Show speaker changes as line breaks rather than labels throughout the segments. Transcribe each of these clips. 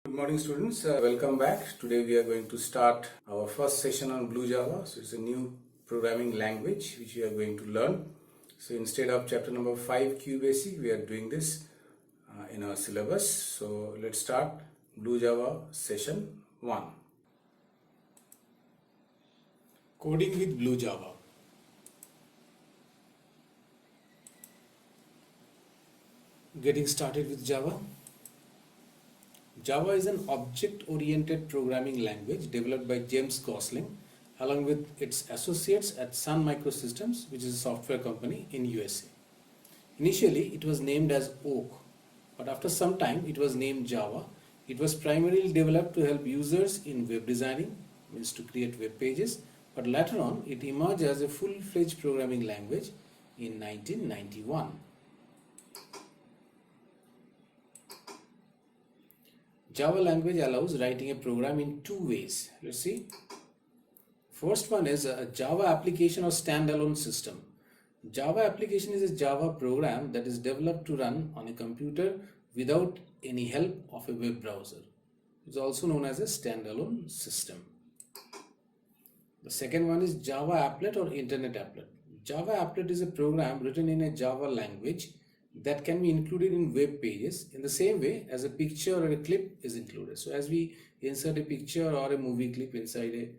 Good morning, students. Welcome back. Today we are going to start our first session on Blue Java. So it's a new programming language which we are going to learn. So instead of chapter number 5 QBasic, we are doing this in our syllabus. So let's start Blue Java session 1. Coding with Blue Java. Getting started with Java. Java is an object-oriented programming language developed by James Gosling along with its associates at Sun Microsystems, which is a software company in USA. Initially, it was named as Oak, but after some time, it was named Java. It was primarily developed to help users in web designing, means to create web pages, but later on, it emerged as a full-fledged programming language in 1991. Java language allows writing a program in two ways. Let's see. First one is a Java application or standalone system. Java application is a Java program that is developed to run on a computer without any help of a web browser. It's also known as a standalone system. The second one is Java applet or internet applet. Java applet is a program written in a Java language that can be included in web pages in the same way as a picture or a clip is included. So as we insert a picture or a movie clip inside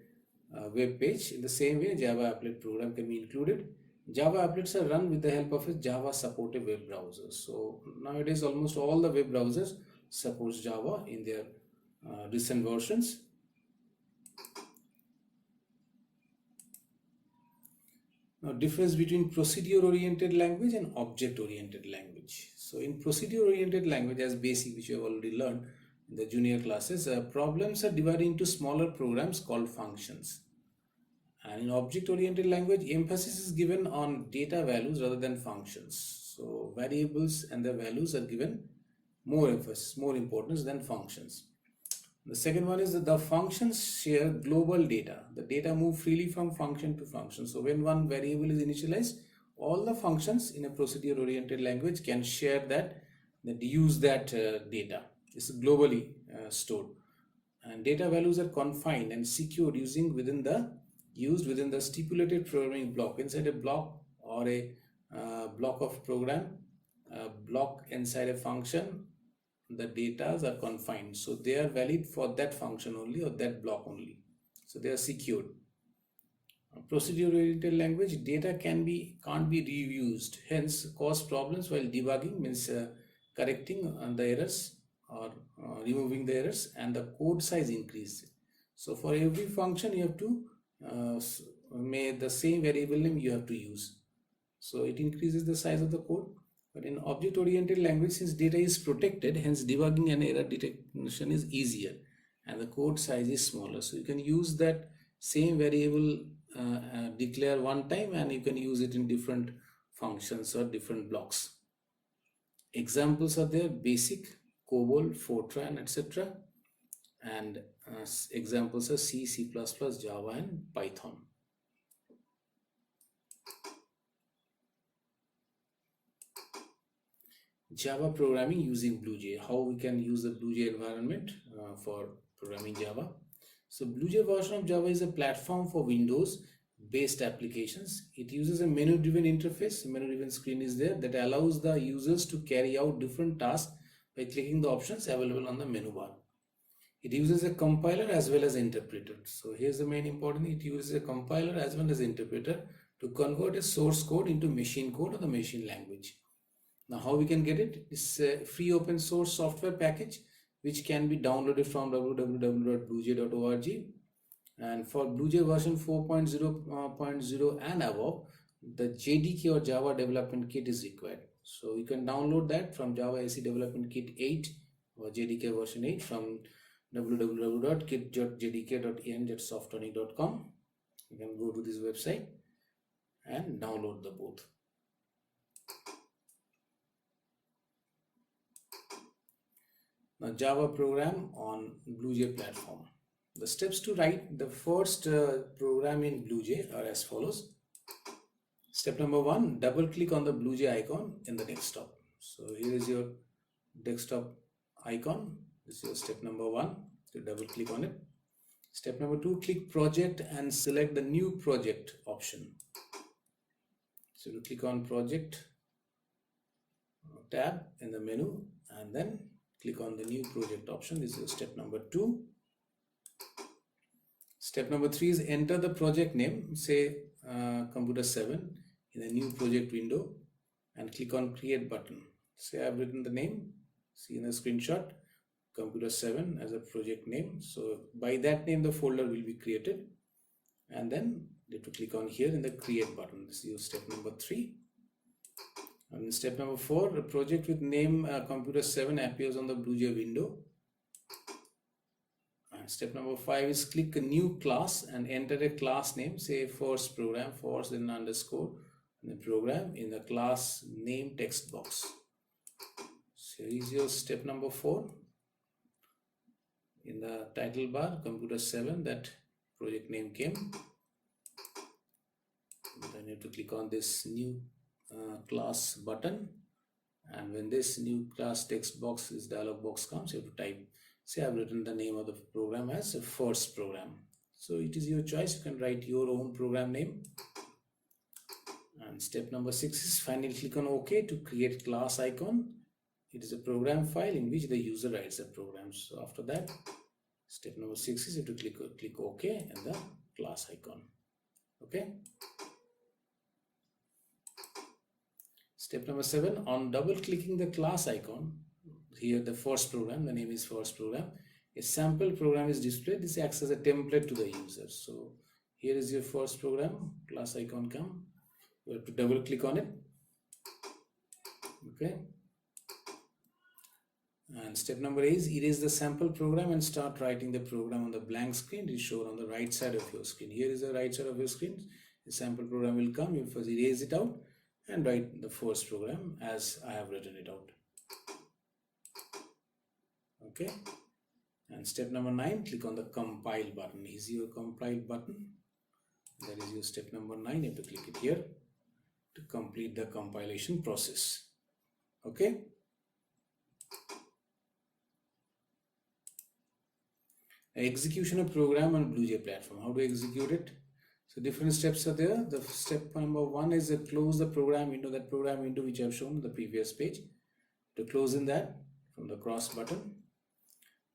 a web page, in the same way Java applet program can be included. Java applets are run with the help of a Java supported web browser. So nowadays almost all the web browsers supports Java in their recent versions. Now, difference between procedure-oriented language and object-oriented language. So, in procedure-oriented language, as basic, which you have already learned in the junior classes, problems are divided into smaller programs called functions. And in object-oriented language, emphasis is given on data values rather than functions. So, variables and their values are given more emphasis, more importance than functions. The second one is that the functions share global data. The data move freely from function to function. So when one variable is initialized, all the functions in a procedure-oriented language can share that, use that data. It's globally stored. And data values are confined and secured used within the stipulated programming block. Inside a block or a block of program, block inside a function, the data are confined, so they are valid for that function only or that block only, so they are secured. Procedure-oriented language, data can't be reused, hence cause problems while debugging, means correcting the errors or removing the errors, and the code size increase. So for every function you have to make the same variable name you have to use, so it increases the size of the code. But in object-oriented language, since data is protected, hence debugging and error detection is easier and the code size is smaller. So you can use that same variable declare one time and you can use it in different functions or different blocks. Examples are there: BASIC, COBOL, Fortran, etc. And examples are C, C++, Java and Python. Java programming using BlueJ. How we can use the BlueJ environment for programming Java. So BlueJ version of Java is a platform for Windows based applications. It uses a menu driven interface. Menu driven screen is there that allows the users to carry out different tasks by clicking the options available on the menu bar. It uses a compiler as well as interpreter. So here's the main important thing: it uses a compiler as well as interpreter to convert a source code into machine code or the machine language. Now how we can get it? It's a free open source software package which can be downloaded from www.bluej.org. And for BlueJ version 4.0.0 and above, the JDK or Java Development Kit is required. So you can download that from Java SE Development Kit 8 or JDK version 8 from www.kit.jdk.en.softonic.com. You can go to this website and download the both. Now Java program on BlueJ platform. The steps to write the first program in BlueJ are as follows. Step number 1, double click on the BlueJ icon in the desktop. So here is your desktop icon. This is your step number 1. To double click on it. Step number 2, click project and select the new project option. So you click on project tab in the menu and then click on the new project option. This is step number 2. Step number 3 is enter the project name, say Computer 7 in a new project window and click on create button. Say I've written the name, see in the screenshot, Computer 7 as a project name. So by that name the folder will be created, and then you have to click on here in the create button. This is step number 3. And in step number 4, a project with name Computer 7 appears on the BlueJ window. And step number 5 is click a new class and enter a class name, say first program, first then underscore, and the program in the class name text box. So here is your step number 4. In the title bar, Computer 7, that project name came. Then you have to click on this new class button, and when this new class text box, this dialog box comes, you have to type, say I've written the name of the program as a first program. So it is your choice, you can write your own program name. And step number 6 is finally click on OK to create class icon. It is a program file in which the user writes the program. So after that, step number 6 is you have to click OK and the class icon. Okay. Step number 7, on double clicking the class icon, here the first program, the name is first program, a sample program is displayed. This acts as a template to the user. So here is your first program, class icon come, you have to double click on it. Okay. And step number 8 is erase the sample program and start writing the program on the blank screen. It is shown on the right side of your screen. Here is the right side of your screen. The sample program will come. You first erase it out and write the first program as I have written it out. Okay. And step number 9, click on the compile button. Is your compile button. That is your step number 9. You have to click it here to complete the compilation process. Okay. Execution of program on BlueJ platform. How to execute it? So different steps are there. The step number 1 is close the program window, that program window which I have shown on the previous page. To close in that from the cross button.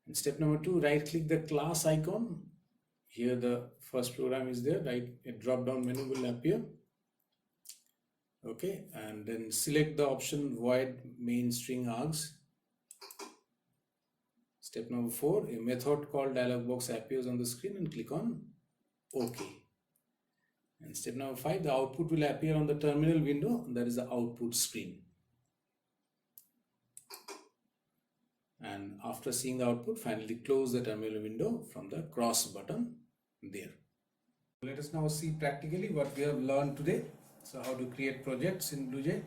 And step number 2, right click the class icon. Here the first program is there, right? A drop down menu will appear. Okay, and then select the option void main string args. Step number 4, a method called dialog box appears on the screen and click on OK. And step number 5, the output will appear on the terminal window. That is the output screen. And after seeing the output, finally close the terminal window from the cross button there. Let us now see practically what we have learned today. So how to create projects in BlueJ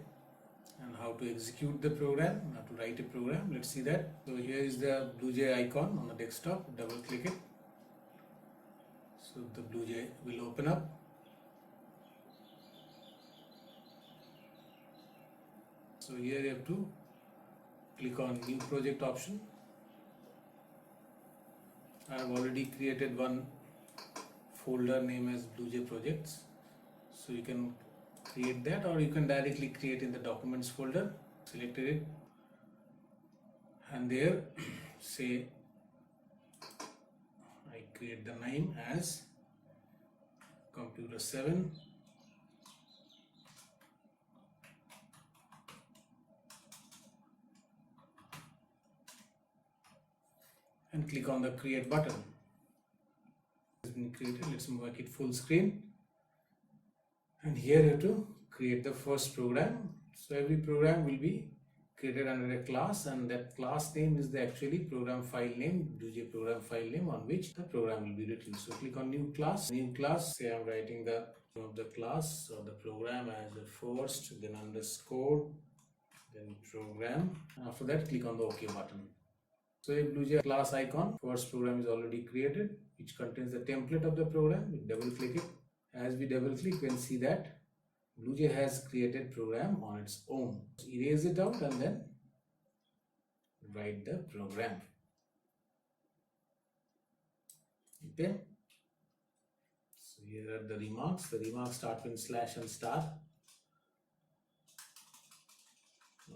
and how to execute the program, how to write a program. Let's see that. So here is the BlueJ icon on the desktop. Double click it. So the BlueJ will open up. So here you have to click on new project option. I have already created one folder name as BlueJ projects. So you can create that, or you can directly create in the documents folder. Selected it and there say I create the name as Computer 7 and click on the create button. It's been created. Let's make it full screen. And here you have to create the first program. So every program will be created under a class, and that class name is the actually program file name, BlueJ program file name on which the program will be written. So click on new class. New class, say I'm writing the name of the class or the program as the first, then underscore, then program. After that, click on the OK button. So a BlueJ class icon, first program is already created, which contains the template of the program. We double click it. As we double click, we can see that BlueJ has created program on its own. Erase it out and then write the program. Okay. So here are the remarks. The remarks start with slash and star.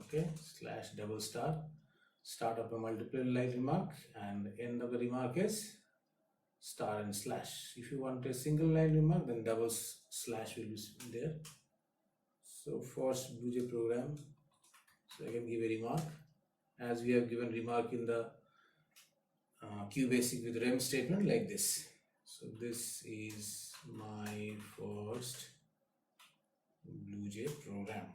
Okay, slash double star. Start of a multiple line remark and end of the remark is star and slash. If you want a single line remark, then double slash will be there. So first BlueJ program. So I can give a remark as we have given remark in the QBasic with rem statement like this. So this is my first BlueJ program.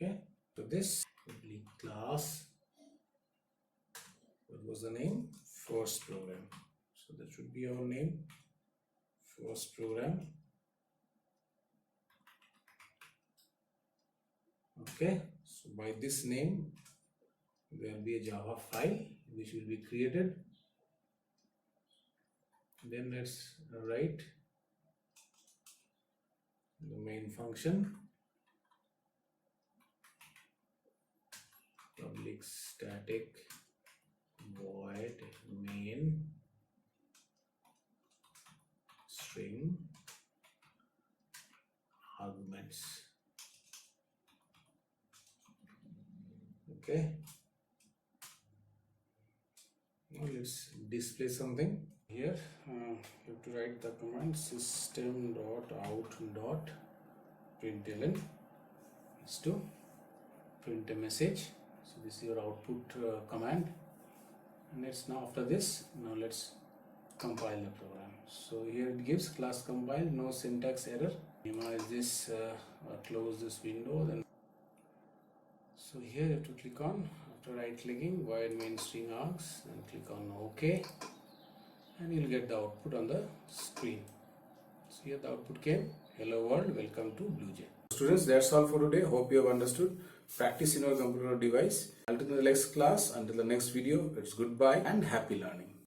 Okay, so this public class, what was the name? First program. So that should be our name, first program. Okay, so by this name there will be a Java file which will be created. Then let's write the main function, public static void main string arguments. Okay, now let's display something here. You have to write the command system.out.println is to print a message. So this is your output command, and let's now after this, now let's compile the program. So here it gives class compile, no syntax error. Minimize this or close this window. Then so here you have to click on, after right clicking, void main string args, and click on OK, and you'll get the output on the screen. So here the output came, hello world, welcome to BlueJ. Students, that's all for today. Hope you have understood. Practice in your computer device. Until the next class, until the next video, it's goodbye and happy learning.